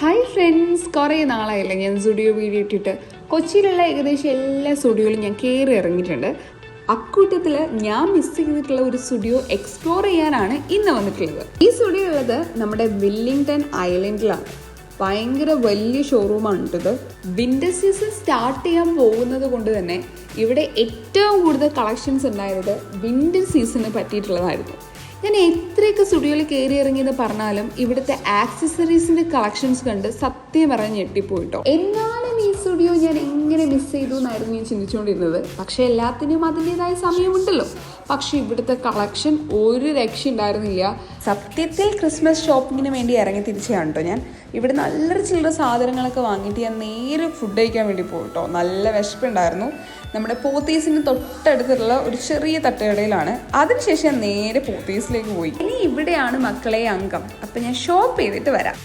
Hi friends, കുറേ നാളായില്ല ഞാൻ studio video ഇട്ടിട്ട്. കൊച്ചിയിലുള്ള ഏകദേശം എല്ലാ സ്റ്റുഡിയോയിലും ഞാൻ കയറി ഇറങ്ങിയിട്ടുണ്ട്. അക്കൂട്ടത്തിൽ ഞാൻ മിസ് ചെയ്തിട്ടുള്ള ഒരു സ്റ്റുഡിയോ എക്സ്പ്ലോർ ചെയ്യാനാണ് ഇന്ന് വന്നിട്ടുള്ളത്. ഈ സ്റ്റുഡിയോ ഉള്ളത് നമ്മുടെ വില്ലിംഗ്ടൺ ഐലൻഡിലാണ്. ഭയങ്കര വലിയ ഷോറൂമാണ് ഇത്. വിൻ്റർ സീസൺ സ്റ്റാർട്ട് ചെയ്യാൻ പോകുന്നത് കൊണ്ട് തന്നെ ഇവിടെ ഏറ്റവും കൂടുതൽ കളക്ഷൻസ് ഉണ്ടായത് വിൻ്റർ സീസണിന് പറ്റിയിട്ടുള്ളതായിരുന്നു. ഞാൻ എത്രയൊക്കെ സ്റ്റുഡിയോയിൽ കയറി ഇറങ്ങിയെന്ന് പറഞ്ഞാലും ഇവിടുത്തെ ആക്സസറീസിൻ്റെ കളക്ഷൻസ് കണ്ട് സത്യം പറഞ്ഞ് ഞെട്ടിപ്പോയിട്ടോ. എന്നാലും ഈ സ്റ്റുഡിയോ ഞാൻ എങ്ങനെ മിസ് ചെയ്തു എന്നായിരുന്നു ഞാൻ ചിന്തിച്ചുകൊണ്ടിരുന്നത്. പക്ഷേ എല്ലാത്തിനും അതിൻ്റെതായ സമയമുണ്ടല്ലോ. പക്ഷേ ഇവിടുത്തെ കളക്ഷൻ ഒരു രക്ഷ ഉണ്ടായിരുന്നില്ല. സത്യത്തിൽ ക്രിസ്മസ് ഷോപ്പിങ്ങിന് വേണ്ടി ഇറങ്ങി തിരിച്ചാണ് കേട്ടോ ഞാൻ. ഇവിടെ നല്ലൊരു ചില്ലറ സാധനങ്ങളൊക്കെ വാങ്ങിയിട്ട് ഞാൻ നേരെ ഫുഡ് കഴിക്കാൻ വേണ്ടി പോയിട്ടോ. നല്ല വിശപ്പുണ്ടായിരുന്നു. നമ്മുടെ പോത്തീസിന് തൊട്ടടുത്തുള്ള ഒരു ചെറിയ തട്ടുകടയിലാണ്. അതിനുശേഷം ഞാൻ നേരെ പോത്തീസിലേക്ക് പോയി. ഇനി ഇവിടെയാണ് മക്കളെ അംഗം. അപ്പം ഞാൻ ഷോപ്പ് ചെയ്തിട്ട് വരാം.